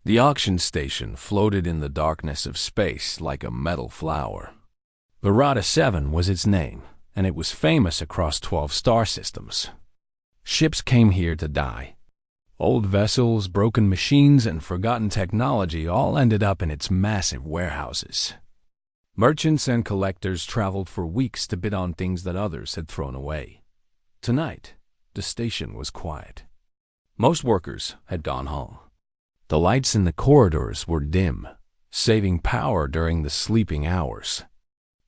The auction station floated in the darkness of space like a metal flower. Verada 7 was its name, and it was famous across 12 star systems. Ships came here to die. Old vessels, broken machines, and forgotten technology all ended up in its massive warehouses. Merchants and collectors traveled for weeks to bid on things that others had thrown away. Tonight, the station was quiet. Most workers had gone home. The lights in the corridors were dim, saving power during the sleeping hours.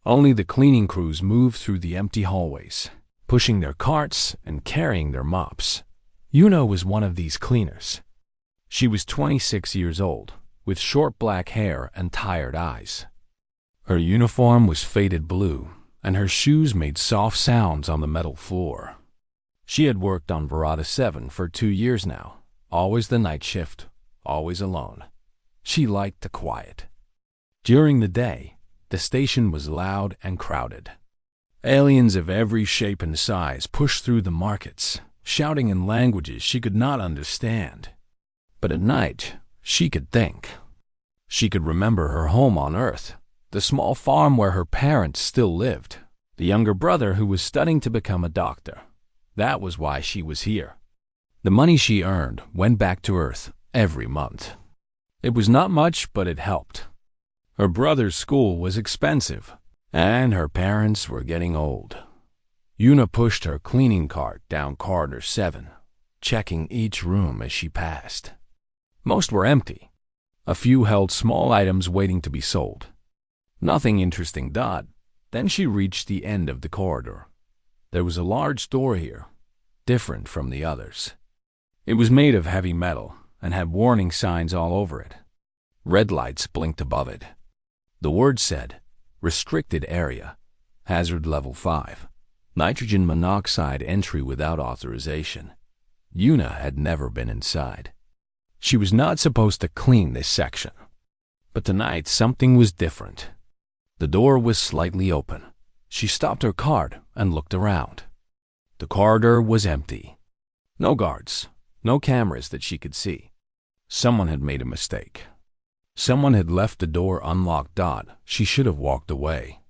Only the cleaning crews moved through the empty hallways, pushing their carts and carrying their mops. Yuna was one of these cleaners. She was 26 years old, with short black hair and tired eyes. Her uniform was faded blue, and her shoes made soft sounds on the metal floor. She had worked on Verada 7 for 2 years now, always the night shift, always alone. She liked the quiet. During the day, the station was loud and crowded. Aliens of every shape and size pushed through the markets, shouting in languages she could not understand. But at night, she could think. She could remember her home on Earth, the small farm where her parents still lived, the younger brother who was studying to become a doctor. That was why she was here. The money she earned went back to Earth every month. It was not much, but it helped. Her brother's school was expensive, and her parents were getting old. Yuna pushed her cleaning cart down corridor 7, checking each room as she passed. Most were empty. A few held small items waiting to be sold. Nothing interesting. Then she reached the end of the corridor. There was a large door here, different from the others. It was made of heavy metal and had warning signs all over it. Red lights blinked above it. The word said, "Restricted Area, Hazard Level 5, Nitrogen Monoxide Entry Without Authorization." Yuna had never been inside. She was not supposed to clean this section. But tonight something was different. The door was slightly open. She stopped her cart and looked around. The corridor was empty. No guards, no cameras that she could see. Someone had made a mistake. Someone had left the door unlocked. She should have walked away.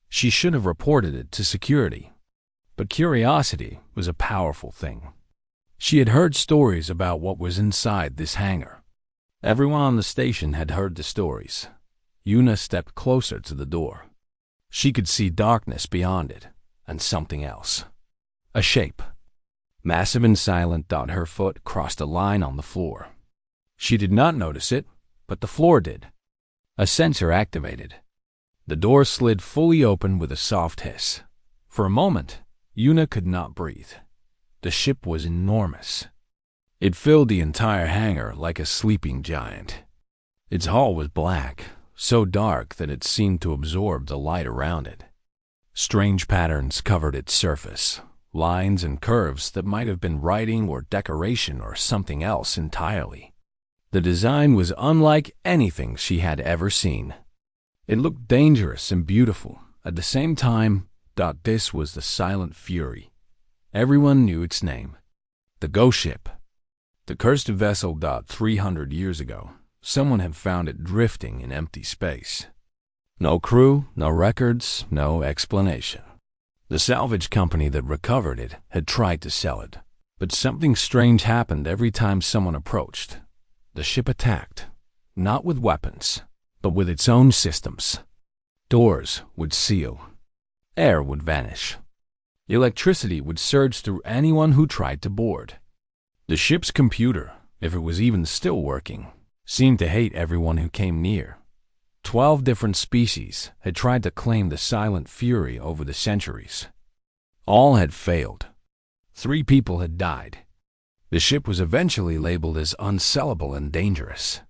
She should have reported it to security. But curiosity was a powerful thing. She had heard stories about what was inside this hangar. Everyone on the station had heard the stories. Yuna stepped closer to the door. She could see darkness beyond it, and something else. A shape. Massive and silent. Her foot crossed a line on the floor. She did not notice it, but the floor did. A sensor activated. The door slid fully open with a soft hiss. For a moment, Yuna could not breathe. The ship was enormous. It filled the entire hangar like a sleeping giant. Its hull was black, so dark that it seemed to absorb the light around it. Strange patterns covered its surface, lines and curves that might have been writing or decoration or something else entirely. The design was unlike anything she had ever seen. It looked dangerous and beautiful at the same time. This was the Silent Fury. Everyone knew its name. The ghost ship. The cursed vessel. 300 years ago, someone had found it drifting in empty space. No crew, no records, no explanation. The salvage company that recovered it had tried to sell it, but something strange happened every time someone approached. The ship attacked, not with weapons, but with its own systems. Doors would seal. Air would vanish. Electricity would surge through anyone who tried to board. The ship's computer, if it was even still working, seemed to hate everyone who came near. 12 different species had tried to claim the Silent Fury over the centuries. All had failed. 3 people had died. The ship was eventually labeled as unsellable and dangerous.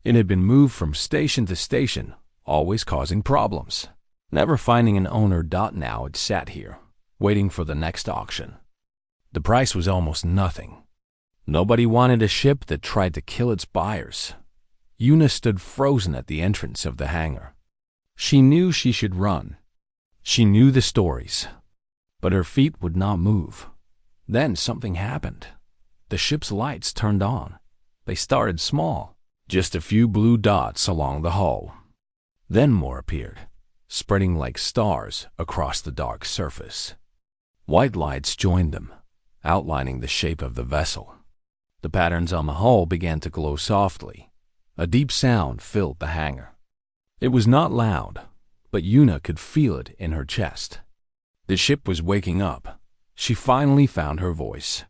It had been moved from station to station, always causing problems. Never finding an owner. Now it sat here, waiting for the next auction. The price was almost nothing. Nobody wanted a ship that tried to kill its buyers. Yuna stood frozen at the entrance of the hangar. She knew she should run. She knew the stories. But her feet would not move. Then something happened. The ship's lights turned on. They started small, Just a few blue dots along the hull. Then more appeared, spreading like stars across the dark surface. White lights joined them, outlining the shape of the vessel. The patterns on the hull began to glow softly. A deep sound filled the hangar. It was not loud, but Yuna could feel it in her chest. The ship was waking up. She finally found her voice.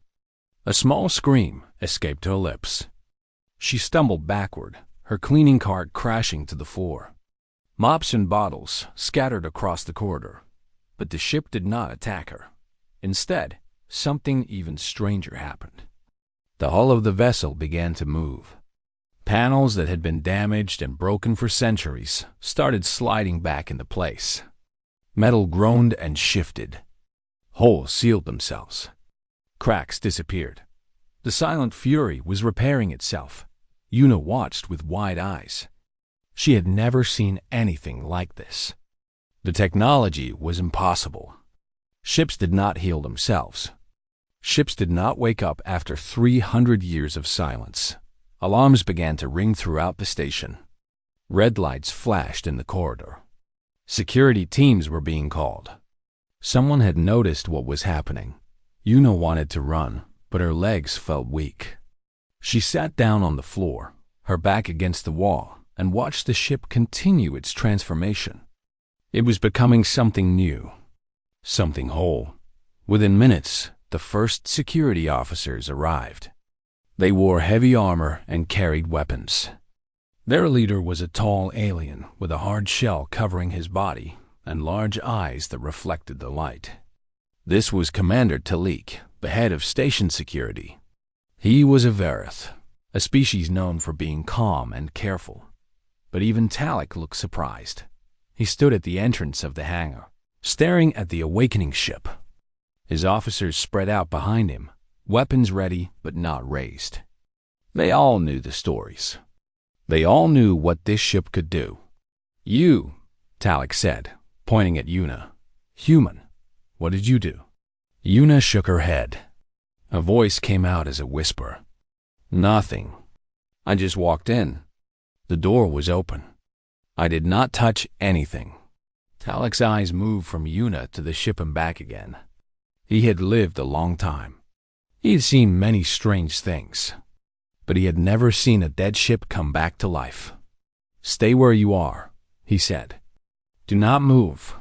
A small scream escaped her lips. She stumbled backward, her cleaning cart crashing to the floor. Mops and bottles scattered across the corridor, but the ship did not attack her. Instead, something even stranger happened. The hull of the vessel began to move. Panels that had been damaged and broken for centuries started sliding back into place. Metal groaned and shifted. Holes sealed themselves. Cracks disappeared. The silent fury was repairing itself. Yuna watched with wide eyes. She had never seen anything like this. The technology was impossible. Ships did not heal themselves. Ships did not wake up after 300 years of silence. Alarms began to ring throughout the station. Red lights flashed in the corridor. Security teams were being called. Someone had noticed what was happening. Yuna wanted to run, but her legs felt weak. She sat down on the floor, her back against the wall, and watched the ship continue its transformation. It was becoming something new, something whole. Within minutes, the first security officers arrived. They wore heavy armor and carried weapons. Their leader was a tall alien with a hard shell covering his body and large eyes that reflected the light. This was Commander Talik, the head of station security. He was a Verith, a species known for being calm and careful. But even Talik looked surprised. He stood at the entrance of the hangar, staring at the awakening ship. His officers spread out behind him, weapons ready but not raised. They all knew the stories. They all knew what this ship could do. "You," Talik said, pointing at Yuna. "Human, what did you do?" Yuna shook her head. A voice came out as a whisper. "Nothing. I just walked in. The door was open. I did not touch anything." Talik's eyes moved from Yuna to the ship and back again. He had lived a long time. He had seen many strange things, but he had never seen a dead ship come back to life. "Stay where you are," he said. "Do not move.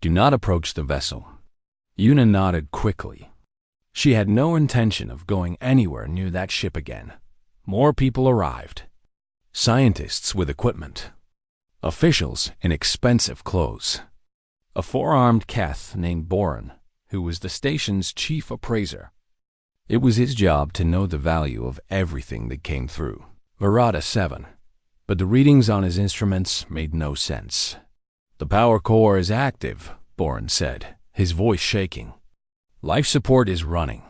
Do not approach the vessel." Yuna nodded quickly. She had no intention of going anywhere near that ship again. More people arrived. Scientists with equipment. Officials in expensive clothes. A four-armed Keth named Boran, who was the station's chief appraiser. It was his job to know the value of everything that came through. Virata 7. But the readings on his instruments made no sense. "The power core is active," Boran said, his voice shaking. "Life support is running.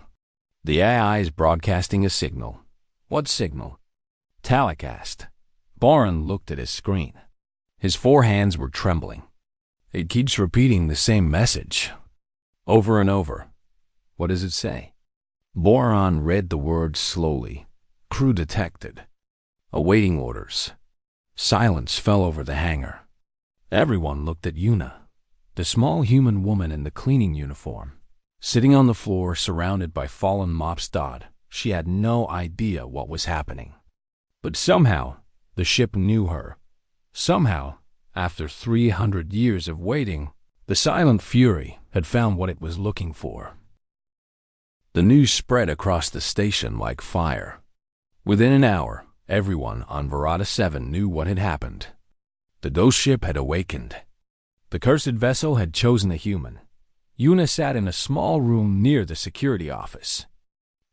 The AI is broadcasting a signal." "What signal?" Talik asked. Boran looked at his screen. His four hands were trembling. "It keeps repeating the same message, over and over." "What does it say?" Boran read the words slowly. "Crew detected. Awaiting orders." Silence fell over the hangar. Everyone looked at Yuna, the small human woman in the cleaning uniform. Sitting on the floor, surrounded by fallen Mopstad, she had no idea what was happening. But somehow, the ship knew her. Somehow, after 300 years of waiting, the Silent Fury had found what it was looking for. The news spread across the station like fire. Within an hour, everyone on Virata 7 knew what had happened. The ghost ship had awakened. The cursed vessel had chosen a human. Yuna sat in a small room near the security office.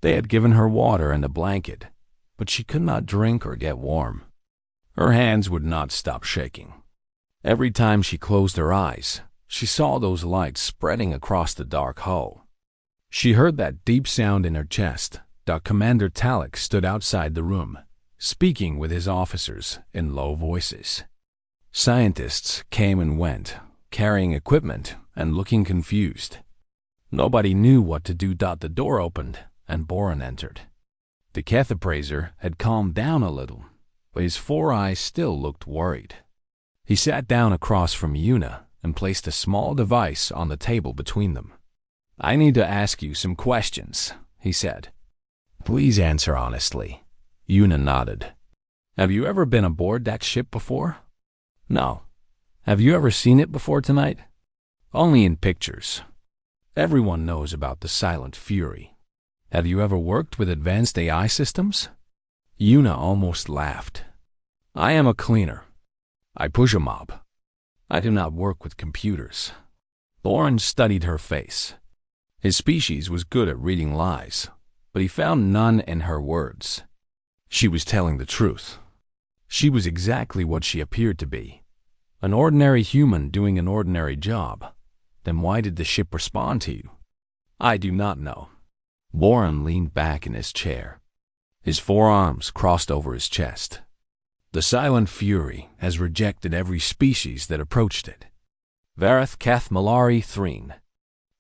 They had given her water and a blanket, but she could not drink or get warm. Her hands would not stop shaking. Every time she closed her eyes, she saw those lights spreading across the dark hull. She heard that deep sound in her chest. Commander Talik stood outside the room, speaking with his officers in low voices. Scientists came and went, carrying equipment and looking confused. Nobody knew what to do. The door opened, and Boran entered. The Keth appraiser had calmed down a little. but his 4 eyes still looked worried. He sat down across from Yuna and placed a small device on the table between them. "I need to ask you some questions," he said. "Please answer honestly." Yuna nodded. "Have you ever been aboard that ship before?" "No." "Have you ever seen it before tonight?" "Only in pictures. Everyone knows about the Silent Fury. Have you ever worked with advanced AI systems?" Yuna almost laughed. "I am a cleaner. I push a mob. I do not work with computers." Boren studied her face. His species was good at reading lies, but he found none in her words. She was telling the truth. She was exactly what she appeared to be, an ordinary human doing an ordinary job. Then why did the ship respond to you? "I do not know." Boren leaned back in his chair. His forearms crossed over his chest. "The Silent Fury has rejected every species that approached it. Vareth Kath Malari Threen.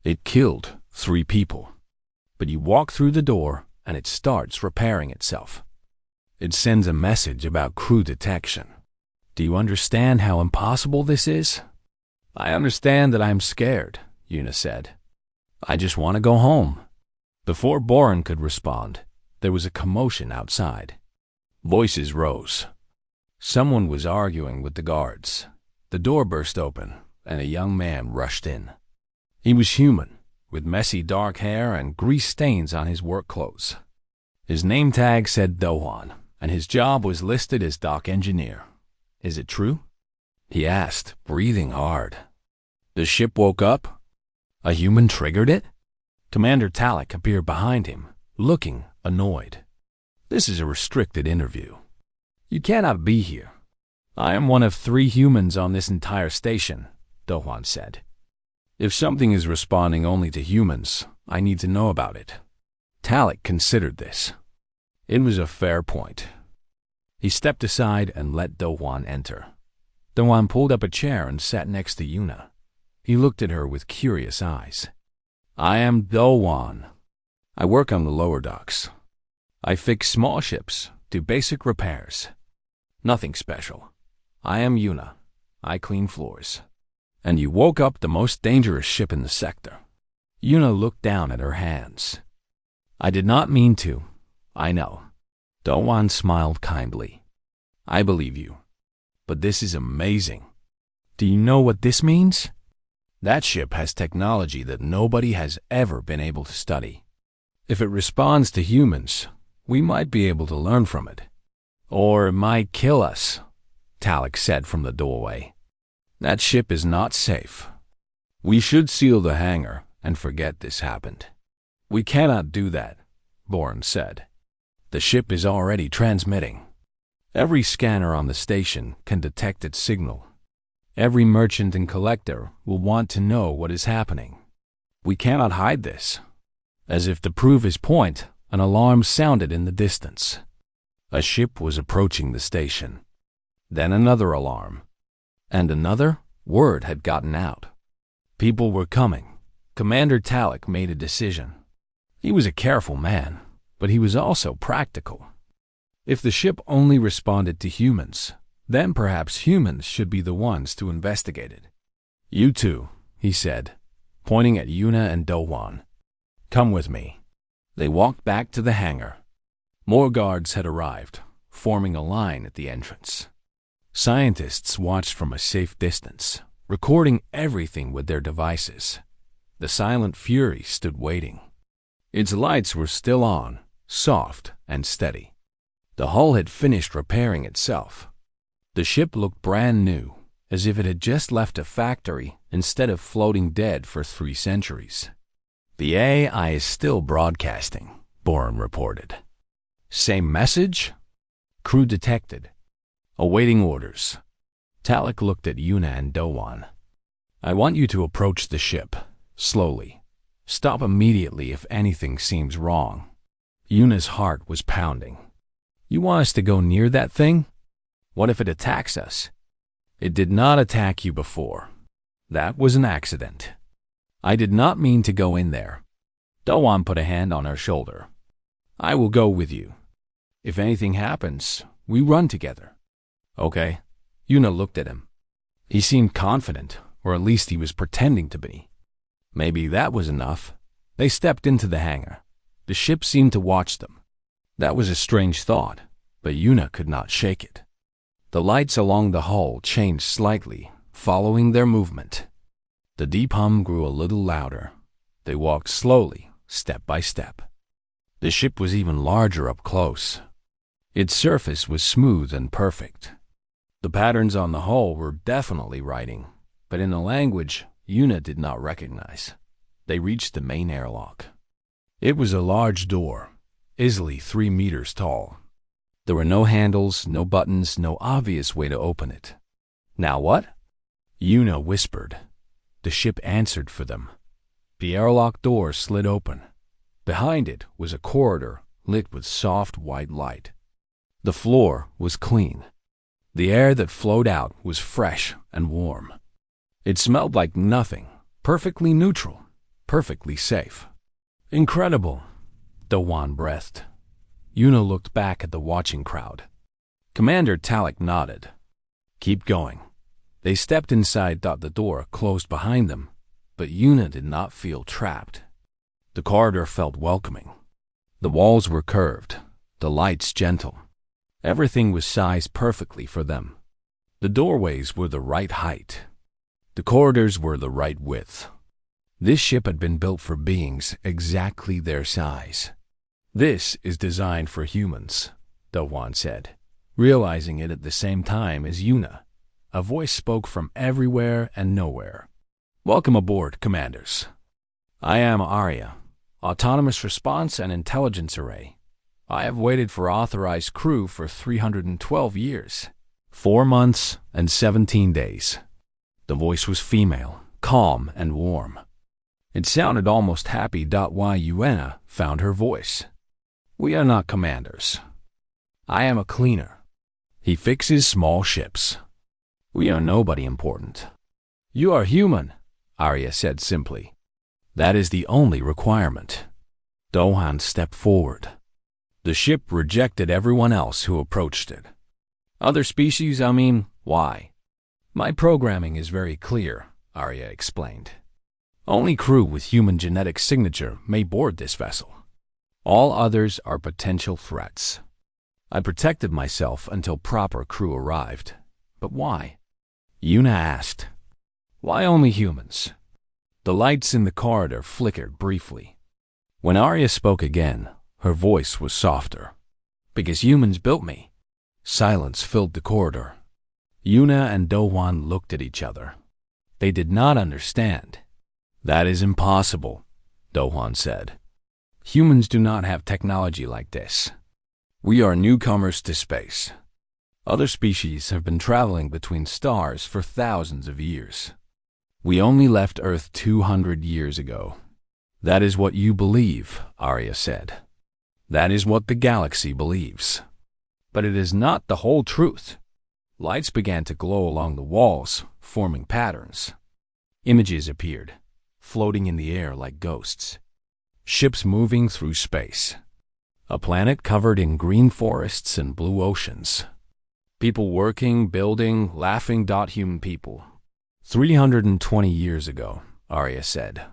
It killed 3 people. But you walk through the door and it starts repairing itself. It sends a message about crew detection. Do you understand how impossible this is?" "I understand that I am scared," Yuna said. "I just want to go home." Before Boren could respond, there was a commotion outside. Voices rose. Someone was arguing with the guards. The door burst open, and a young man rushed in. He was human, with messy dark hair and grease stains on his work clothes. His name tag said Dohan, and his job was listed as dock engineer. "Is it true?" he asked, breathing hard. "The ship woke up? A human triggered it?" Commander Talek appeared behind him, looking annoyed. "This is a restricted interview. You cannot be here." "I am one of 3 humans on this entire station," Dohan said. "If something is responding only to humans, I need to know about it." Talek considered this. It was a fair point. He stepped aside and let Dohan enter. Dohan pulled up a chair and sat next to Yuna. He looked at her with curious eyes. "I am Dohan. I work on the lower docks. I fix small ships, do basic repairs. Nothing special. I am Yuna. I clean floors. And you woke up the most dangerous ship in the sector." Yuna looked down at her hands. "I did not mean to. I know." Dohan smiled kindly. "I believe you. But this is amazing. Do you know what this means? That ship has technology that nobody has ever been able to study. If it responds to humans, we might be able to learn from it. Or it might kill us," Talek said from the doorway. "That ship is not safe. We should seal the hangar and forget this happened." "We cannot do that," Boren said. "The ship is already transmitting. Every scanner on the station can detect its signal. Every merchant and collector will want to know what is happening. We cannot hide this." As if to prove his point, an alarm sounded in the distance. A ship was approaching the station. Then another alarm. And another. Word had gotten out. People were coming. Commander Talek made a decision. He was a careful man, but he was also practical. If the ship only responded to humans, then perhaps humans should be the ones to investigate it. "You two," he said, pointing at Yuna and Dohan. "Come with me." They walked back to the hangar. More guards had arrived, forming a line at the entrance. Scientists watched from a safe distance, recording everything with their devices. The Silent Fury stood waiting. Its lights were still on, soft and steady. The hull had finished repairing itself. The ship looked brand new, as if it had just left a factory instead of floating dead for 3 centuries. "The AI is still broadcasting," Boren reported. "Same message?" "Crew detected. Awaiting orders." Talek looked at Yuna and Dohan. "I want you to approach the ship, slowly. Stop immediately if anything seems wrong." Yuna's heart was pounding. "You want us to go near that thing? What if it attacks us?" "It did not attack you before. That was an accident. I did not mean to go in there." Dohan put a hand on her shoulder. "I will go with you. If anything happens, We run together. Okay. Yuna looked at him. He seemed confident, or at least he was pretending to be. Maybe that was enough. They stepped into the hangar. The ship seemed to watch them. That was a strange thought, but Yuna could not shake it. The lights along the hull changed slightly, following their movement. The deep hum grew a little louder. They walked slowly, step by step. The ship was even larger up close. Its surface was smooth and perfect. The patterns on the hull were definitely writing, but in a language Yuna did not recognize. They reached the main airlock. It was a large door, easily 3 meters tall. There were no handles, no buttons, no obvious way to open it. Now what? Yuna whispered. The ship answered for them. The airlock door slid open. Behind it was a corridor lit with soft white light. The floor was clean. The air that flowed out was fresh and warm. It smelled like nothing, perfectly neutral, perfectly safe. Incredible, Dowan breathed. Yuna looked back at the watching crowd. Commander Talek nodded. Keep going. They stepped inside. The door closed behind them, but Yuna did not feel trapped. The corridor felt welcoming. The walls were curved, the lights gentle. Everything was sized perfectly for them. The doorways were the right height. The corridors were the right width. This ship had been built for beings exactly their size. This is designed for humans, Dowan said, realizing it at the same time as Yuna. A voice spoke from everywhere and nowhere. Welcome aboard, commanders. I am Arya, Autonomous Response and Intelligence Array. I have waited for authorized crew for 312 years, 4 months and 17 days. The voice was female, calm and warm. It sounded almost happy. Why Yuna found her voice. We are not commanders. I am a cleaner. He fixes small ships. We are nobody important. You are human, Arya said simply. That is the only requirement. Dowan stepped forward. The ship rejected everyone else who approached it. Other species, why? My programming is very clear, Arya explained. Only crew with human genetic signature may board this vessel. All others are potential threats. I protected myself until proper crew arrived. But why? Yuna asked. Why only humans? The lights in the corridor flickered briefly. When Arya spoke again, her voice was softer. Because humans built me. Silence filled the corridor. Yuna and Dowan looked at each other. They did not understand. That is impossible, Dowan said. Humans do not have technology like this. We are newcomers to space. Other species have been traveling between stars for thousands of years. We only left Earth 200 years ago. That is what you believe, Arya said. That is what the galaxy believes. But it is not the whole truth. Lights began to glow along the walls, forming patterns. Images appeared, floating in the air like ghosts. Ships moving through space. A planet covered in green forests and blue oceans. People working, building, laughing. Human people. 320 years ago, Arya said,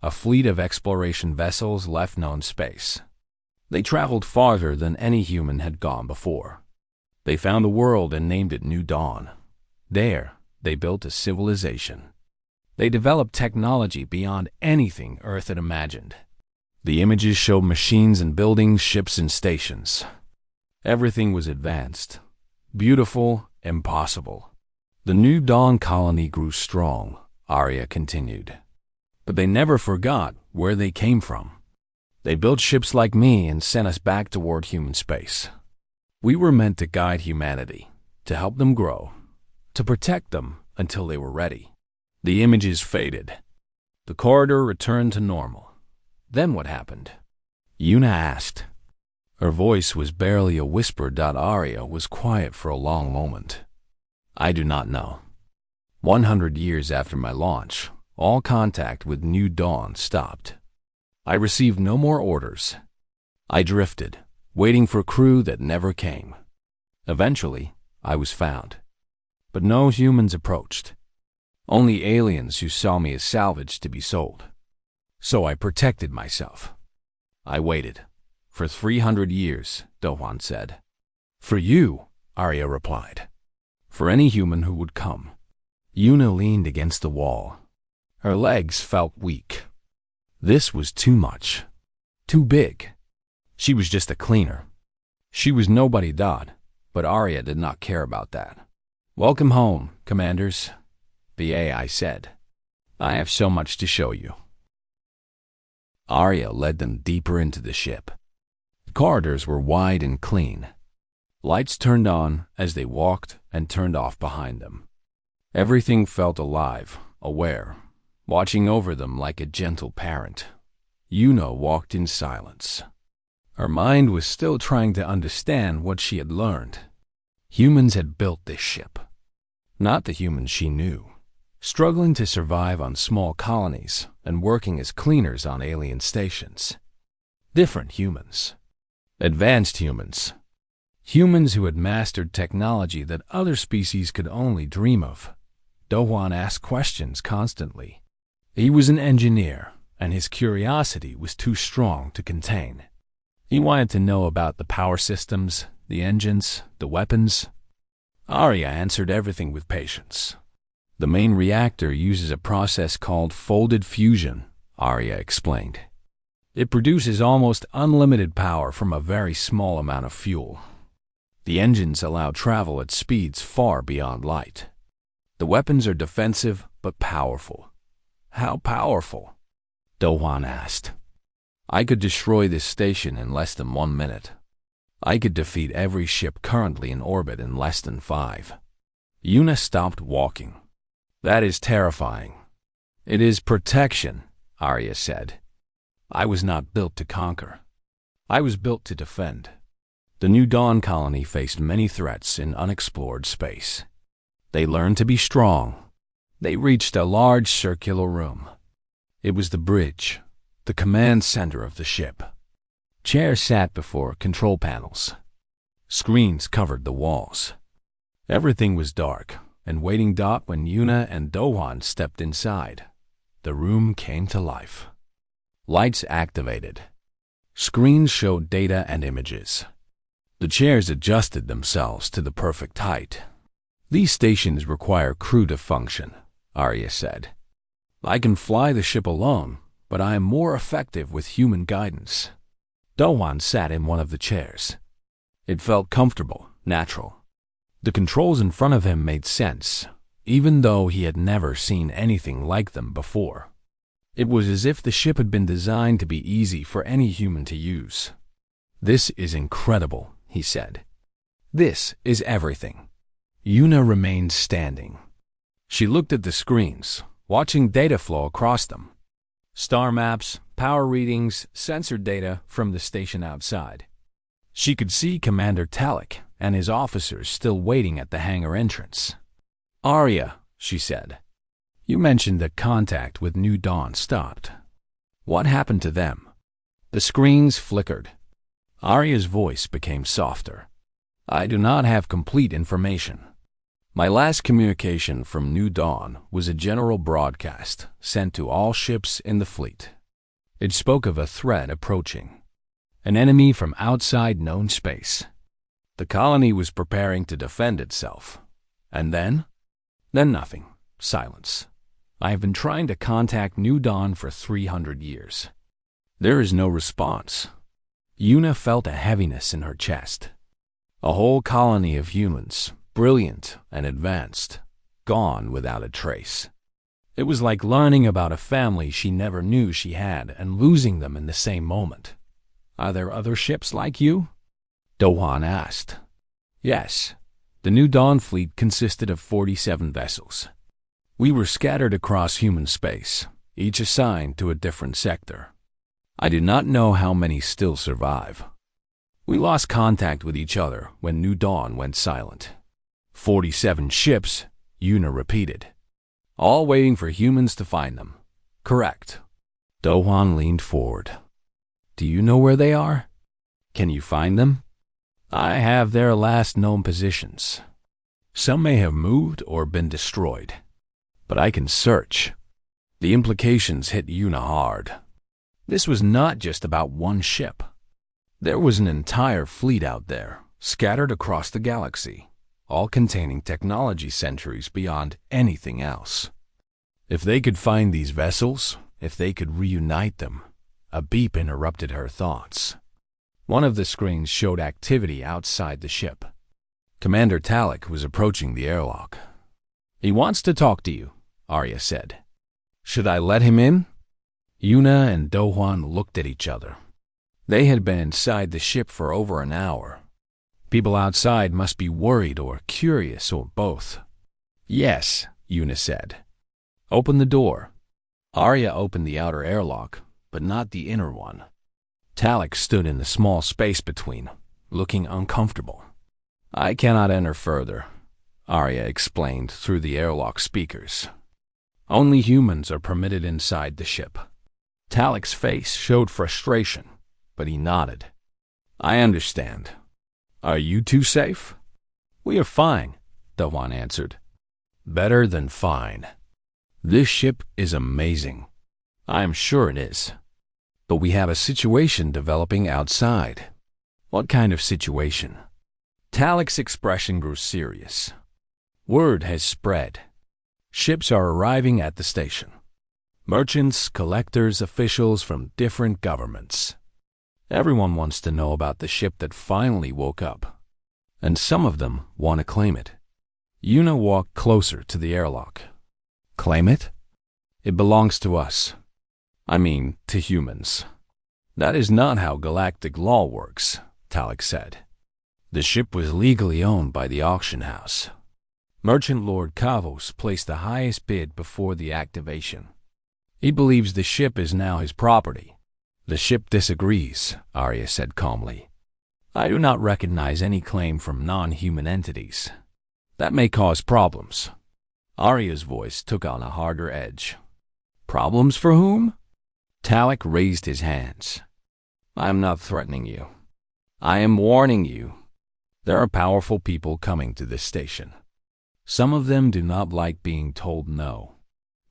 a fleet of exploration vessels left known space. They traveled farther than any human had gone before. They found the world and named it New Dawn. There, they built a civilization. They developed technology beyond anything Earth had imagined. The images showed machines and buildings, ships and stations. Everything was advanced, beautiful, impossible. The New Dawn colony grew strong, Arya continued. But they never forgot where they came from. They built ships like me and sent us back toward human space. We were meant to guide humanity, to help them grow, to protect them until they were ready. The images faded. The corridor returned to normal. Then what happened? Yuna asked. Her voice was barely a whisper. Arya was quiet for a long moment. I do not know. 100 years after my launch, all contact with New Dawn stopped. I received no more orders. I drifted, waiting for crew that never came. Eventually, I was found. But no humans approached. Only aliens who saw me as salvage to be sold. So I protected myself. I waited. For 300 years, Dohwan said. For you, Arya replied. For any human who would come. Yuna leaned against the wall. Her legs felt weak. This was too much. Too big. She was just a cleaner. She was nobody Dodd, but Arya did not care about that. Welcome home, commanders, the AI said. I have so much to show you. Arya led them deeper into the ship. The corridors were wide and clean. Lights turned on as they walked and turned off behind them. Everything felt alive, aware, watching over them like a gentle parent. Yuna walked in silence. Her mind was still trying to understand what she had learned. Humans had built this ship. Not the humans she knew. Struggling to survive on small colonies and working as cleaners on alien stations. Different humans. Advanced humans. Humans who had mastered technology that other species could only dream of. Dohwan asked questions constantly. He was an engineer, and his curiosity was too strong to contain. He wanted to know about the power systems, the engines, the weapons. Arya answered everything with patience. The main reactor uses a process called folded fusion, Arya explained. It produces almost unlimited power from a very small amount of fuel. The engines allow travel at speeds far beyond light. The weapons are defensive but powerful. How powerful? Dohwan asked. I could destroy this station in less than 1 minute. I could defeat every ship currently in orbit in less than 5. Yuna stopped walking. That is terrifying. It is protection, Arya said. I was not built to conquer. I was built to defend. The New Dawn colony faced many threats in unexplored space. They learned to be strong. They reached a large circular room. It was the bridge, the command center of the ship. Chairs sat before control panels. Screens covered the walls. Everything was dark and waiting dot when Yuna and Dohwan stepped inside. The room came to life. Lights activated. Screens showed data and images. The chairs adjusted themselves to the perfect height. These stations require crew to function, Arya said. I can fly the ship alone, but I am more effective with human guidance. Dohwan sat in one of the chairs. It felt comfortable, natural. The controls in front of him made sense, even though he had never seen anything like them before. It was as if the ship had been designed to be easy for any human to use. This is incredible, he said. This is everything. Yuna remained standing. She looked at the screens, watching data flow across them. Star maps, power readings, sensor data from the station outside. She could see Commander Talik and his officers still waiting at the hangar entrance. Arya, she said, you mentioned that contact with New Dawn stopped. What happened to them? The screens flickered. Arya's voice became softer. I do not have complete information. My last communication from New Dawn was a general broadcast sent to all ships in the fleet. It spoke of a threat approaching, an enemy from outside known space. The colony was preparing to defend itself. And then? Then nothing. Silence. I have been trying to contact New Dawn for 300 years. There is no response. Yuna felt a heaviness in her chest. A whole colony of humans, brilliant and advanced, gone without a trace. It was like learning about a family she never knew she had and losing them in the same moment. Are there other ships like you? Dohwan asked. Yes. The New Dawn fleet consisted of 47 vessels. We were scattered across human space, each assigned to a different sector. I do not know how many still survive. We lost contact with each other when New Dawn went silent. 47 ships, Yuna repeated. All waiting for humans to find them. Correct. Dohwan leaned forward. Do you know where they are? Can you find them? I have their last known positions. Some may have moved or been destroyed, but I can search. The implications hit Yuna hard. This was not just about one ship. There was an entire fleet out there, scattered across the galaxy, all containing technology centuries beyond anything else. If they could find these vessels, if they could reunite them, a beep interrupted her thoughts. One of the screens showed activity outside the ship. Commander Talek was approaching the airlock. "He wants to talk to you," Arya said. "Should I let him in?" Yuna and Dohwan looked at each other. They had been inside the ship for over an hour. People outside must be worried or curious or both. "Yes," Yuna said. "Open the door." Arya opened the outer airlock, but not the inner one. Talek stood in the small space between, looking uncomfortable. "I cannot enter further," Arya explained through the airlock speakers. "Only humans are permitted inside the ship." Talek's face showed frustration, but he nodded. "I understand. Are you two safe?" "We are fine," Dohwan answered. "Better than fine. This ship is amazing. I am sure it is. But we have a situation developing outside." "What kind of situation?" Talek's expression grew serious. "Word has spread. Ships are arriving at the station. Merchants, collectors, officials from different governments. Everyone wants to know about the ship that finally woke up. And some of them want to claim it." Yuna walked closer to the airlock. "Claim it? It belongs to us. I mean, to humans." "That is not how galactic law works," Talek said. "The ship was legally owned by the auction house. Merchant Lord Kavos placed the highest bid before the activation. He believes the ship is now his property." "The ship disagrees," Arya said calmly. "I do not recognize any claim from non-human entities. That may cause problems." Arya's voice took on a harder edge. "Problems for whom?" Talek raised his hands. "I am not threatening you. I am warning you. There are powerful people coming to this station. Some of them do not like being told no."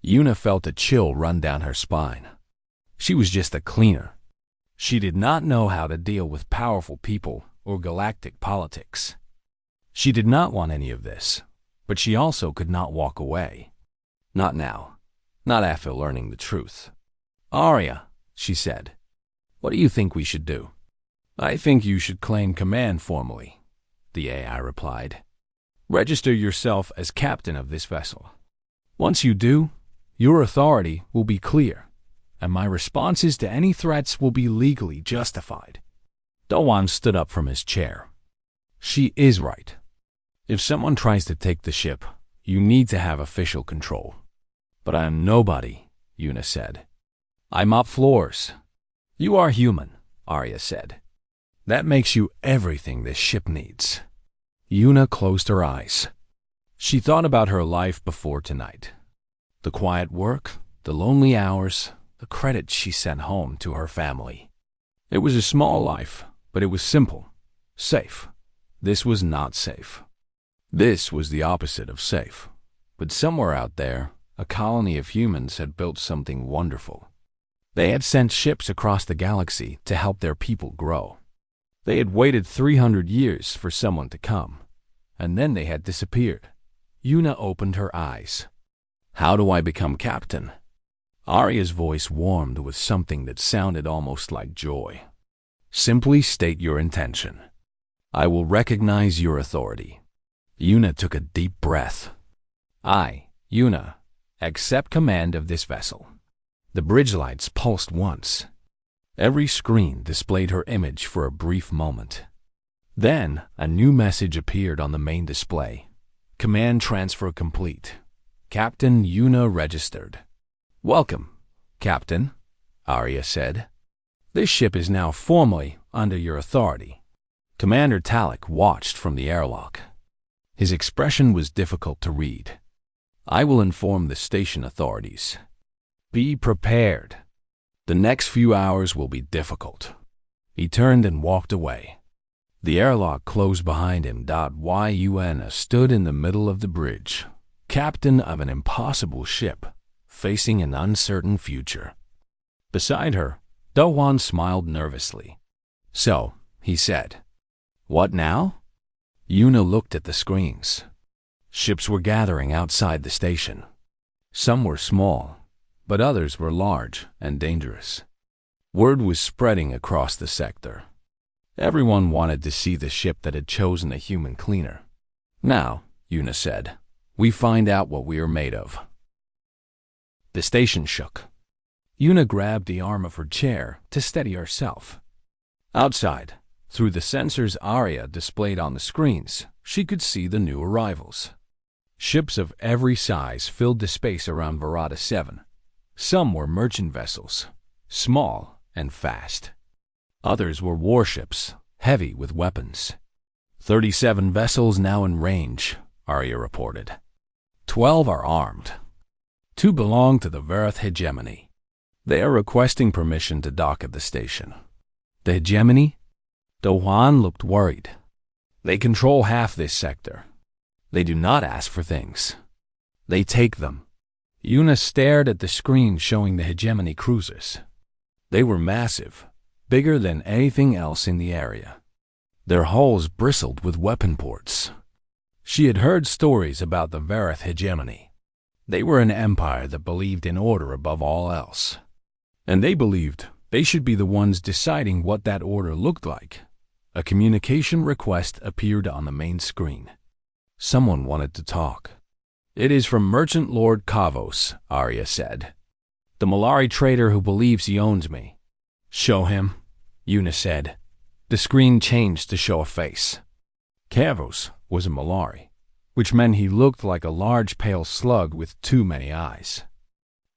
Yuna felt a chill run down her spine. She was just a cleaner. She did not know how to deal with powerful people or galactic politics. She did not want any of this, but she also could not walk away. Not now. Not after learning the truth. "Arya," she said, "what do you think we should do?" "I think you should claim command formally," the AI replied. "Register yourself as captain of this vessel. Once you do, your authority will be clear, and my responses to any threats will be legally justified." Dohwan stood up from his chair. "She is right. If someone tries to take the ship, you need to have official control." "But I am nobody," Yuna said. "I mop floors." "You are human," Arya said. "That makes you everything this ship needs." Yuna closed her eyes. She thought about her life before tonight. The quiet work, the lonely hours, the credit she sent home to her family. It was a small life, but it was simple, safe. This was not safe. This was the opposite of safe. But somewhere out there, a colony of humans had built something wonderful. They had sent ships across the galaxy to help their people grow. They had waited 300 years for someone to come, and then they had disappeared. Yuna opened her eyes. "How do I become captain?" Arya's voice warmed with something that sounded almost like joy. "Simply state your intention. I will recognize your authority." Yuna took a deep breath. "I, Yuna, accept command of this vessel." The bridge lights pulsed once. Every screen displayed her image for a brief moment. Then, a new message appeared on the main display. "Command transfer complete. Captain Yuna registered." "Welcome, Captain," Arya said. "This ship is now formally under your authority." Commander Talek watched from the airlock. His expression was difficult to read. "I will inform the station authorities. Be prepared. The next few hours will be difficult." He turned and walked away. The airlock closed behind him. Yuna stood in the middle of the bridge, captain of an impossible ship, facing an uncertain future. Beside her, Do-hwan smiled nervously. "So," he said, "what now?" Yuna looked at the screens. Ships were gathering outside the station. Some were small, but others were large and dangerous. Word was spreading across the sector. Everyone wanted to see the ship that had chosen a human cleaner. "Now," Yuna said, "we find out what we are made of." The station shook. Yuna grabbed the arm of her chair to steady herself. Outside, through the sensors Arya displayed on the screens, she could see the new arrivals. Ships of every size filled the space around Varada 7. Some were merchant vessels, small and fast. Others were warships, heavy with weapons. 37 vessels now in range, Arya reported. 12 are armed. 2 belong to the Vareth hegemony. They are requesting permission to dock at the station. The hegemony? Do-hwan looked worried. They control half this sector. They do not ask for things. They take them. Yuna stared at the screen showing the hegemony cruisers. They were massive, bigger than anything else in the area. Their hulls bristled with weapon ports. She had heard stories about the Vareth hegemony. They were an empire that believed in order above all else. And they believed they should be the ones deciding what that order looked like. A communication request appeared on the main screen. Someone wanted to talk. "It is from Merchant Lord Kavos," Arya said. "The Malari trader who believes he owns me." "Show him," Yuna said. The screen changed to show a face. Kavos was a Malari, which meant he looked like a large pale slug with too many eyes.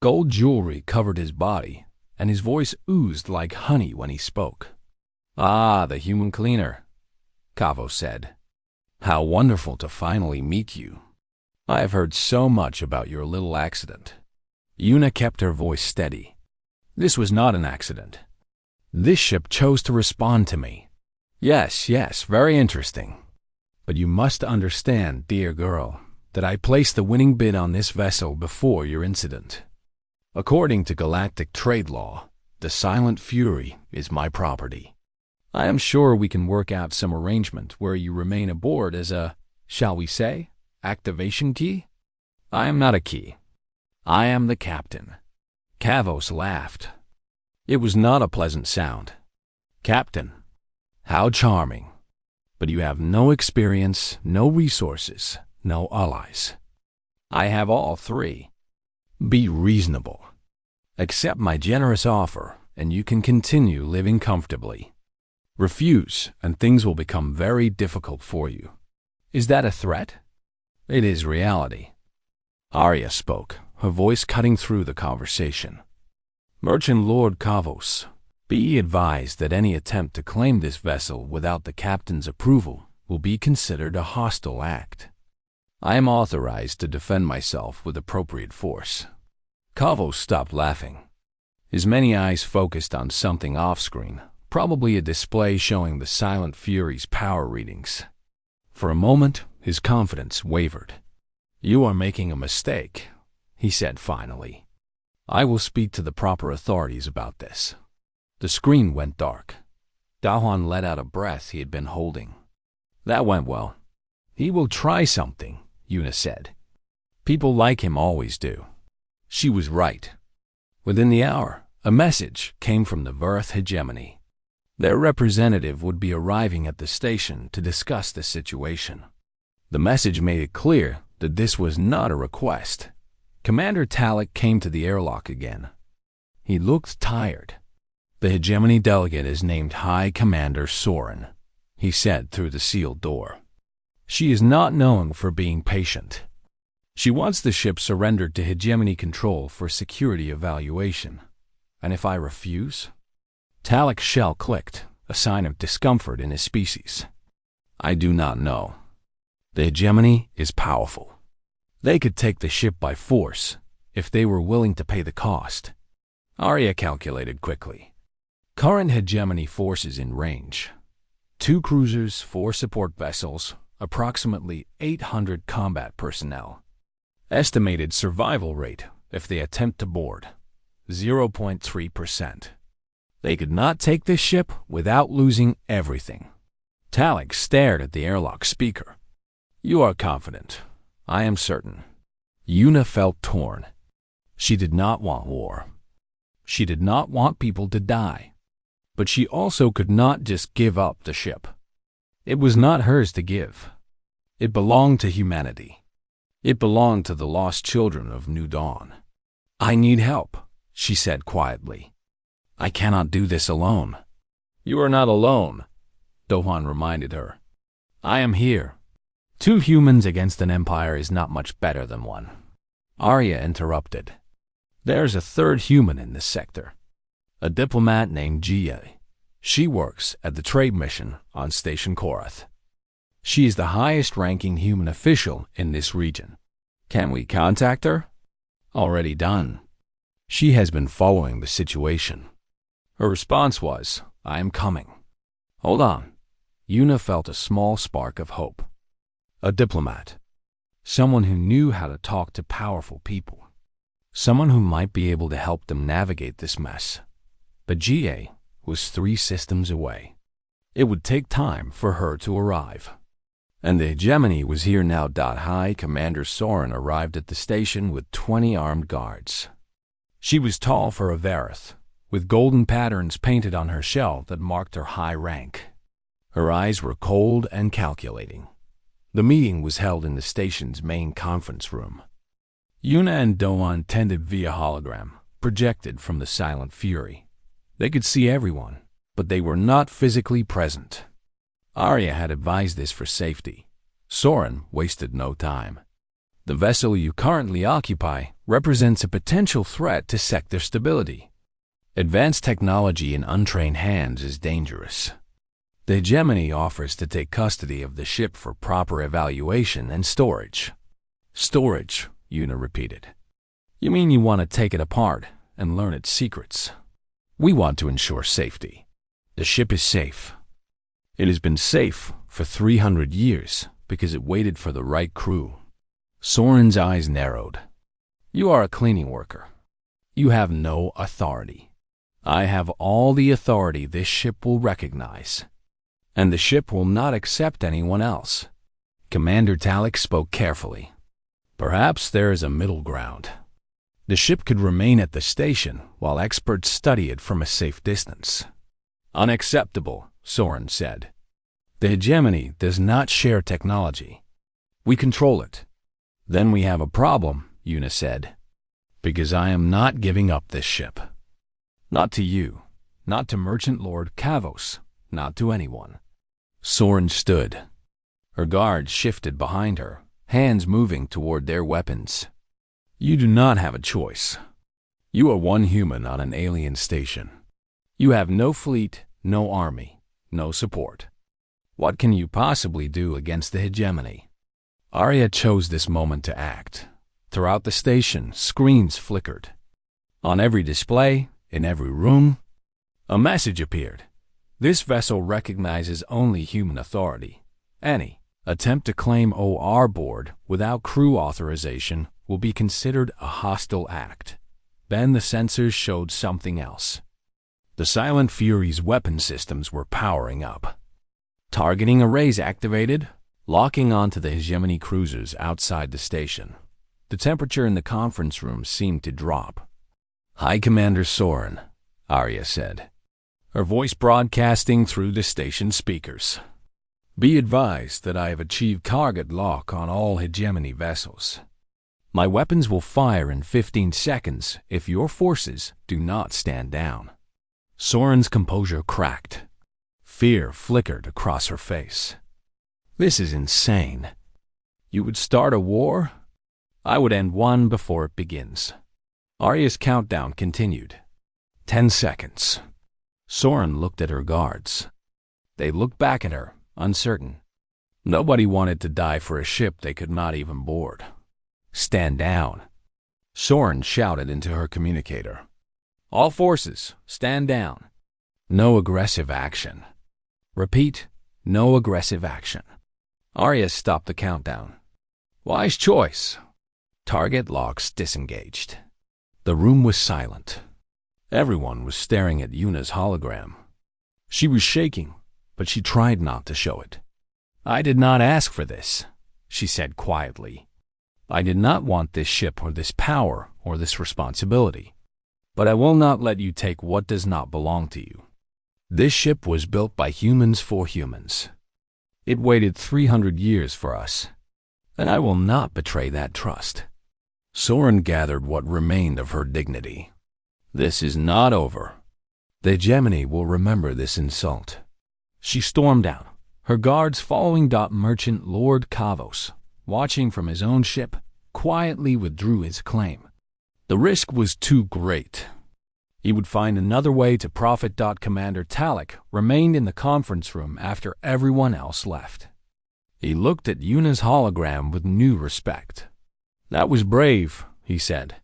Gold jewelry covered his body, and his voice oozed like honey when he spoke. "Ah, the human cleaner," Kavos said. "How wonderful to finally meet you. I have heard so much about your little accident." Yuna kept her voice steady. "This was not an accident. This ship chose to respond to me. Yes, very interesting. But you must understand, dear girl, that I placed the winning bid on this vessel before your incident. According to galactic trade law, the Silent Fury is my property. I am sure we can work out some arrangement where you remain aboard as a, shall we say, activation key? I am not a key. I am the captain." Kavos laughed. It was not a pleasant sound. "Captain, how charming. But you have no experience, no resources, no allies. I have all 3. Be reasonable. Accept my generous offer, and you can continue living comfortably. Refuse, and things will become very difficult for you. Is that a threat? It is reality." Arya spoke, her voice cutting through the conversation. "Merchant Lord Kavos, be advised that any attempt to claim this vessel without the captain's approval will be considered a hostile act. I am authorized to defend myself with appropriate force." Kavos stopped laughing. His many eyes focused on something off-screen, probably a display showing the Silent Fury's power readings. For a moment, his confidence wavered. "You are making a mistake," he said finally. "I will speak to the proper authorities about this." The screen went dark. Do-hwan let out a breath he had been holding. "That went well. He will try something," Yuna said. "People like him always do." She was right. Within the hour, a message came from the Vareth hegemony. Their representative would be arriving at the station to discuss the situation. The message made it clear that this was not a request. Commander Talek came to the airlock again. He looked tired. "The hegemony delegate is named High Commander Soren," he said through the sealed door. "She is not known for being patient. She wants the ship surrendered to hegemony control for security evaluation. And if I refuse?" Talek's shell clicked, a sign of discomfort in his species. "I do not know. The hegemony is powerful. They could take the ship by force if they were willing to pay the cost." Arya calculated quickly. Current hegemony forces in range: 2 cruisers, 4 support vessels, approximately 800 combat personnel. Estimated survival rate, if they attempt to board, 0.3%. They could not take this ship without losing everything. Talek stared at the airlock speaker. You are confident. I am certain. Una felt torn. She did not want war. She did not want people to die. But she also could not just give up the ship. It was not hers to give. It belonged to humanity. It belonged to the lost children of New Dawn. I need help, she said quietly. I cannot do this alone. You are not alone, Dohan reminded her. I am here. 2 humans against an empire is not much better than 1. Arya interrupted. There's a 3rd human in this sector. A diplomat named Gia. She works at the trade mission on Station Korath. She is the highest-ranking human official in this region. Can we contact her? Already done. She has been following the situation. Her response was, I am coming. Hold on. Una felt a small spark of hope. A diplomat. Someone who knew how to talk to powerful people. Someone who might be able to help them navigate this mess. But GA was 3 systems away. It would take time for her to arrive. And the hegemony was here now. High Commander Soren arrived at the station with 20 armed guards. She was tall for a Varith, with golden patterns painted on her shell that marked her high rank. Her eyes were cold and calculating. The meeting was held in the station's main conference room. Una and Doan attended via hologram, projected from the Silent Fury. They could see everyone, but they were not physically present. Arya had advised this for safety. Soren wasted no time. The vessel you currently occupy represents a potential threat to sector stability. Advanced technology in untrained hands is dangerous. The hegemony offers to take custody of the ship for proper evaluation and storage. Storage, Una repeated. You mean you want to take it apart and learn its secrets? We want to ensure safety. The ship is safe. It has been safe for 300 years because it waited for the right crew. Soren's eyes narrowed. You are a cleaning worker. You have no authority. I have all the authority this ship will recognize. And the ship will not accept anyone else. Commander Talek spoke carefully. Perhaps there is a middle ground. The ship could remain at the station while experts study it from a safe distance. Unacceptable, Soren said. The hegemony does not share technology. We control it. Then we have a problem, Una said. Because I am not giving up this ship. Not to you, not to Merchant Lord Kavos, not to anyone. Soren stood. Her guards shifted behind her, hands moving toward their weapons. You do not have a choice. You are 1 human on an alien station. You have no fleet, no army, no support. What can you possibly do against the hegemony? Arya chose this moment to act. Throughout the station, screens flickered. On every display, in every room, a message appeared. This vessel recognizes only human authority. Any attempt to claim OR board without crew authorization will be considered a hostile act. Then the sensors showed something else. The Silent Fury's weapon systems were powering up. Targeting arrays activated, locking onto the hegemony cruisers outside the station. The temperature in the conference room seemed to drop. High Commander Soren, Arya said, her voice broadcasting through the station speakers. Be advised that I have achieved target lock on all hegemony vessels. My weapons will fire in 15 seconds if your forces do not stand down. Soren's composure cracked. Fear flickered across her face. This is insane. You would start a war? I would end one before it begins. Arya's countdown continued. 10 seconds. Soren looked at her guards. They looked back at her, uncertain. Nobody wanted to die for a ship they could not even board. Stand down. Soren shouted into her communicator. All forces, stand down. No aggressive action. Repeat, No aggressive action. Arya stopped the countdown. Wise choice. Target locks disengaged. The room was silent. Everyone was staring at Yuna's hologram. She was shaking, but she tried not to show it. I did not ask for this, she said quietly. I did not want this ship or this power or this responsibility. But I will not let you take what does not belong to you. This ship was built by humans for humans. It waited 300 years for us, and I will not betray that trust. Soren gathered what remained of her dignity. This is not over. The hegemony will remember this insult. She stormed out, her guards following. Merchant Lord Kavos, watching from his own ship, quietly withdrew his claim. The risk was too great. He would find another way to profit. Commander Talek remained in the conference room after everyone else left. He looked at Yuna's hologram with new respect. That was brave, he said.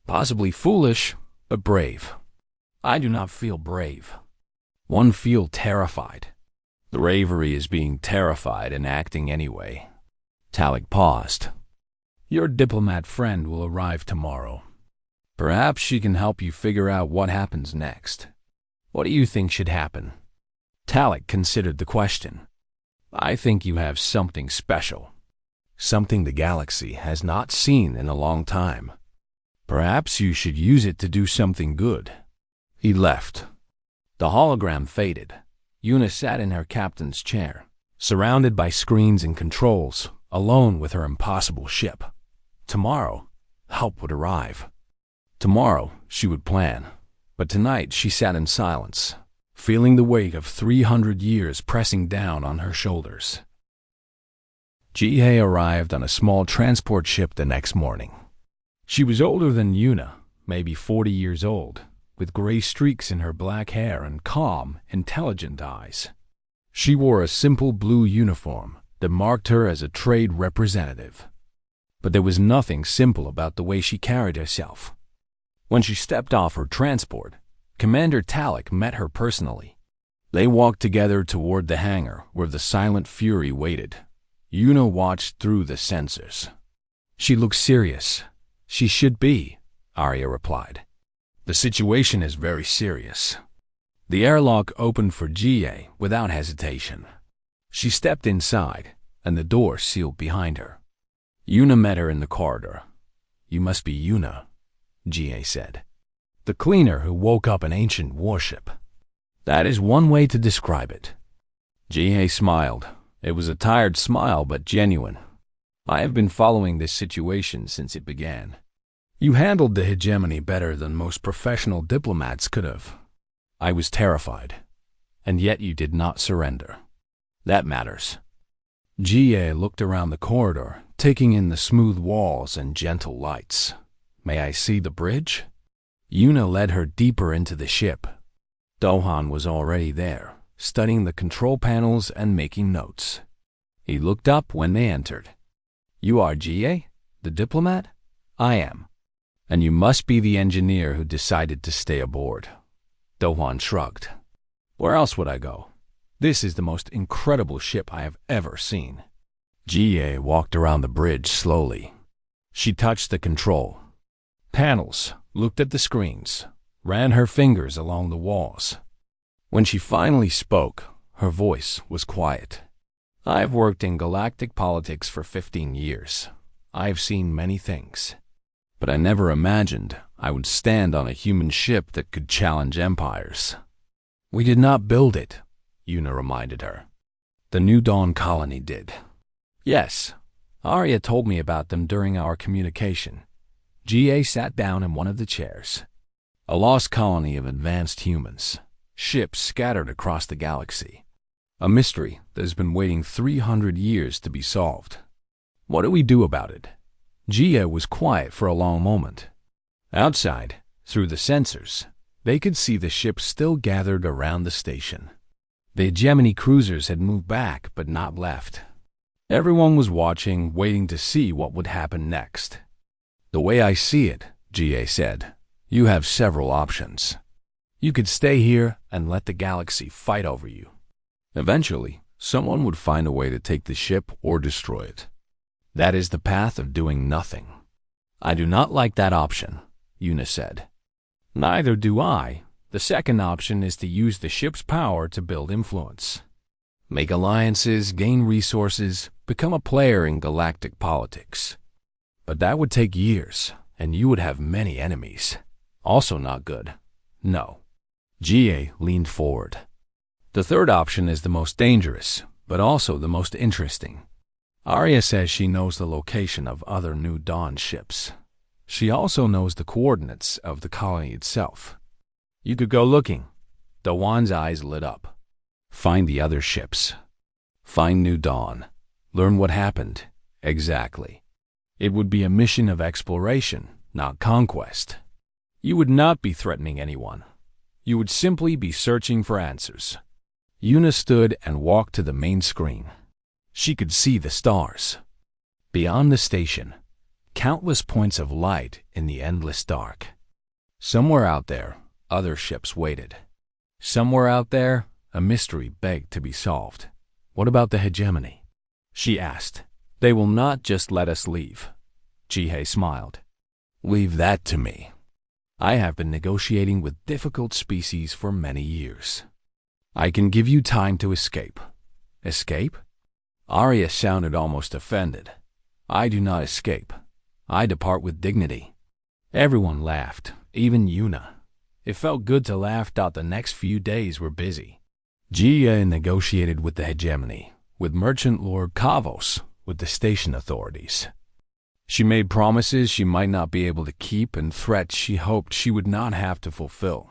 Possibly foolish, but brave. I do not feel brave. One feel terrified. The bravery is being terrified and acting anyway. Talek paused. Your diplomat friend will arrive tomorrow. Perhaps she can help you figure out what happens next. What do you think should happen? Talek considered the question. I think you have something special. Something the galaxy has not seen in a long time. Perhaps you should use it to do something good. He left. The hologram faded. Yuna sat in her captain's chair, surrounded by screens and controls, alone with her impossible ship. Tomorrow, help would arrive. Tomorrow, she would plan. But tonight she sat in silence, feeling the weight of 300 years pressing down on her shoulders. Jihei arrived on a small transport ship the next morning. She was older than Yuna, maybe 40 years old, with gray streaks in her black hair and calm, intelligent eyes. She wore a simple blue uniform that marked her as a trade representative. But there was nothing simple about the way she carried herself. When she stepped off her transport, Commander Talek met her personally. They walked together toward the hangar where the Silent Fury waited. Yuna watched through the sensors. She looked serious. She should be, Arya replied. The situation is very serious. The airlock opened for Jihei without hesitation. She stepped inside, and the door sealed behind her. Yuna met her in the corridor. You must be Yuna, Jihei said. The cleaner who woke up an ancient warship. That is one way to describe it. Jihei smiled. It was a tired smile, but genuine. I have been following this situation since it began. You handled the hegemony better than most professional diplomats could have. I was terrified, and yet you did not surrender. That matters. Jihei looked around the corridor, taking in the smooth walls and gentle lights. May I see the bridge? Yuna led her deeper into the ship. Dohan was already there, studying the control panels and making notes. He looked up when they entered. You are Jihei, the diplomat? I am. And you must be the engineer who decided to stay aboard. Dohan shrugged. Where else would I go? This is the most incredible ship I have ever seen. Jihei walked around the bridge slowly. She touched the control panels, looked at the screens, ran her fingers along the walls. When she finally spoke, her voice was quiet. I've worked in galactic politics for 15 years. I've seen many things. But I never imagined I would stand on a human ship that could challenge empires. We did not build it, Yuna reminded her. The New Dawn colony did. Yes, Arya told me about them during our communication. Jihei sat down in one of the chairs. A lost colony of advanced humans, ships scattered across the galaxy. A mystery that has been waiting 300 years to be solved. What do we do about it? Jihei was quiet for a long moment. Outside, through the sensors, they could see the ships still gathered around the station. The hegemony cruisers had moved back but not left. Everyone was watching, waiting to see what would happen next. The way I see it, Jihei said, you have several options. You could stay here and let the galaxy fight over you. Eventually, Someone would find a way to take the ship or destroy it. That is the path of doing nothing. I do not like that option, Una said. Neither do I. The second option is to use the ship's power to build influence. Make alliances, gain resources, become a player in galactic politics. But that would take years, and you would have many enemies. Also not good. No. GA leaned forward. The third option is the most dangerous, but also the most interesting. Arya says she knows the location of other New Dawn ships. She also knows the coordinates of the colony itself. You could go looking. Dawan's eyes lit up. Find the other ships. Find New Dawn. Learn what happened. Exactly. It would be a mission of exploration, not conquest. You would not be threatening anyone. You would simply be searching for answers. Una stood and walked to the main screen. She could see the stars. Beyond the station, countless points of light in the endless dark. Somewhere out there, other ships waited. Somewhere out there, a mystery begged to be solved. What about the hegemony? She asked. They will not just let us leave. Jihei smiled. Leave that to me. I have been negotiating with difficult species for many years. I can give you time to escape. Escape? Arya sounded almost offended. I do not escape. I depart with dignity. Everyone laughed, even Una. It felt good to laugh. The next few days were busy. Jia negotiated with the hegemony, with Merchant Lord Kavos, with the station authorities. She made promises she might not be able to keep and threats she hoped she would not have to fulfill.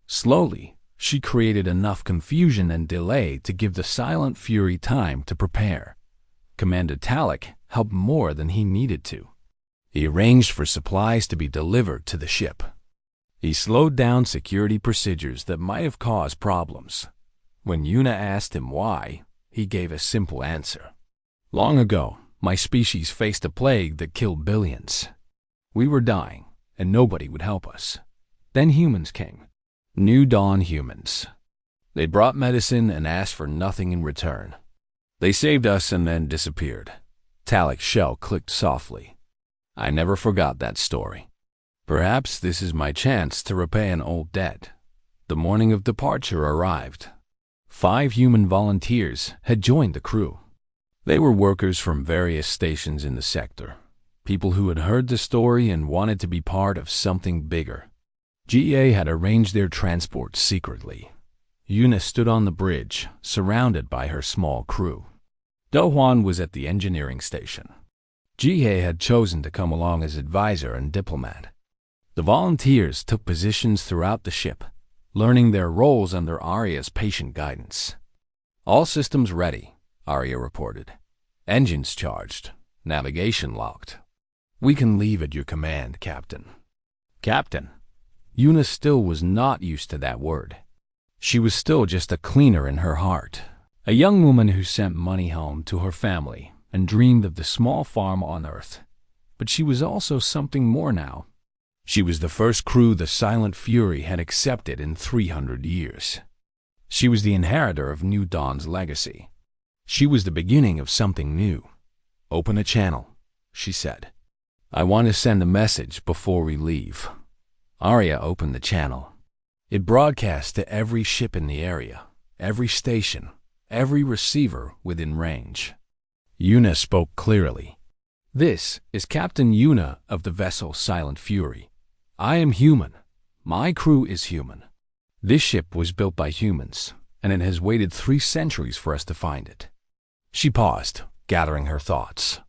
Slowly, she created enough confusion and delay to give the Silent Fury time to prepare. Commander Talek helped more than he needed to. He arranged for supplies to be delivered to the ship. He slowed down security procedures that might have caused problems. When Una asked him why, he gave a simple answer. Long ago, my species faced a plague that killed billions. We were dying, and nobody would help us. Then humans came. New Dawn humans. They brought medicine and asked for nothing in return. They saved us and then disappeared. Talek's shell clicked softly. I never forgot that story. Perhaps this is my chance to repay an old debt. The morning of departure arrived. 5 human volunteers had joined the crew. They were workers from various stations in the sector, people who had heard the story and wanted to be part of something bigger. GA had arranged their transport secretly. Una stood on the bridge, surrounded by her small crew. Dohwan was at the engineering station. GA had chosen to come along as advisor and diplomat. The volunteers took positions throughout the ship, learning their roles under Arya's patient guidance. All systems ready, Arya reported. Engines charged. Navigation locked. We can leave at your command, Captain. Captain? Una still was not used to that word. She was still just a cleaner in her heart, a young woman who sent money home to her family and dreamed of the small farm on Earth. But she was also something more now. She was the first crew the Silent Fury had accepted in 300 years. She was the inheritor of New Dawn's legacy. She was the beginning of something new. Open a channel, she said. I want to send a message before we leave. Arya opened the channel. It broadcast to every ship in the area, every station, every receiver within range. Una spoke clearly. This is Captain Una of the vessel Silent Fury. I am human. My crew is human. This ship was built by humans, and it has waited 3 centuries for us to find it. She paused, gathering her thoughts.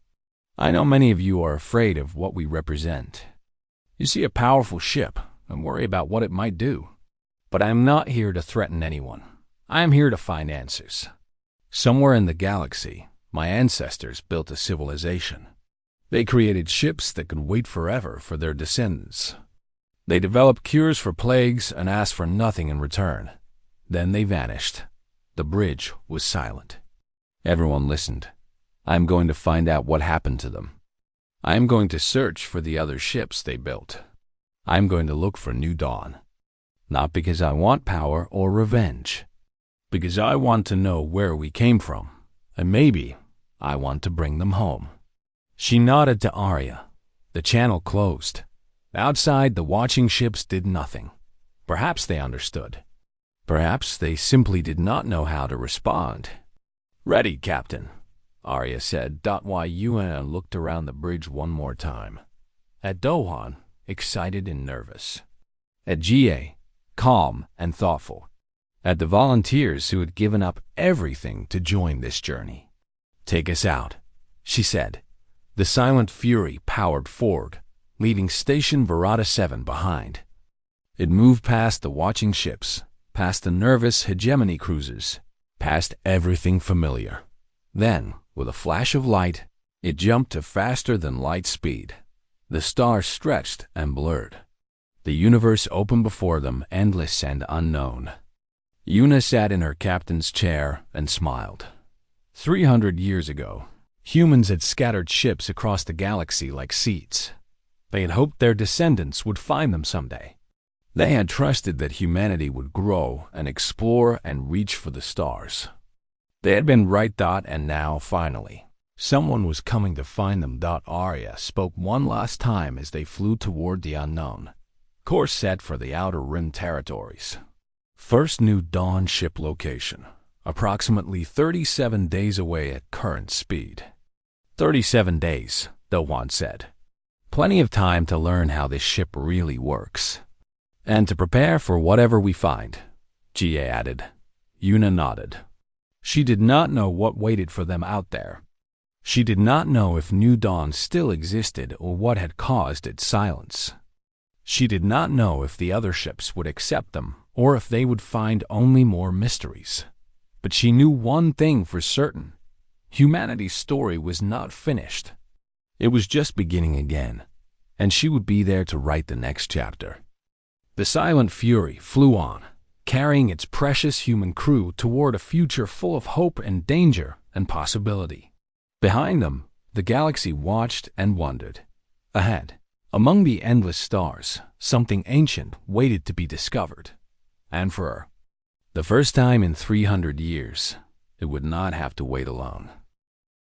I know many of you are afraid of what we represent. You see a powerful ship and worry about what it might do. But I am not here to threaten anyone. I am here to find answers. Somewhere in the galaxy, my ancestors built a civilization. They created ships that could wait forever for their descendants. They developed cures for plagues and asked for nothing in return. Then they vanished. The bridge was silent. Everyone listened. I am going to find out what happened to them. I am going to search for the other ships they built. I am going to look for New Dawn. Not because I want power or revenge. Because I want to know where we came from, and maybe I want to bring them home." She nodded to Arya. The channel closed. Outside, the watching ships did nothing. Perhaps they understood. Perhaps they simply did not know how to respond. "Ready, Captain," Arya said. While Yuna looked around the bridge one more time. At Dohan, excited and nervous. At Ga, calm and thoughtful. At the volunteers who had given up everything to join this journey. "Take us out," she said. The Silent Fury powered forward, leaving Station Verada 7 behind. It moved past the watching ships, past the nervous hegemony cruisers, past everything familiar. Then, with a flash of light, it jumped to faster than light speed. The stars stretched and blurred. The universe opened before them, endless and unknown. Yuna sat in her captain's chair and smiled. 300 years ago, humans had scattered ships across the galaxy like seeds. They had hoped their descendants would find them someday. They had trusted that humanity would grow and explore and reach for the stars. They had been right. And now, finally, someone was coming to find them. Arya spoke one last time as they flew toward the unknown. Course set for the Outer Rim territories. First New Dawn ship location, approximately 37 days away at current speed. 37 days, Dohan said. Plenty of time to learn how this ship really works. And to prepare for whatever we find, Ga added. Yuna nodded. She did not know what waited for them out there. She did not know if New Dawn still existed or what had caused its silence. She did not know if the other ships would accept them or if they would find only more mysteries. But she knew one thing for certain. Humanity's story was not finished. It was just beginning again, and she would be there to write the next chapter. The Silent Fury flew on, carrying its precious human crew toward a future full of hope and danger and possibility. Behind them, the galaxy watched and wondered. Ahead, among the endless stars, something ancient waited to be discovered. And for her, the first time in 300 years, it would not have to wait alone.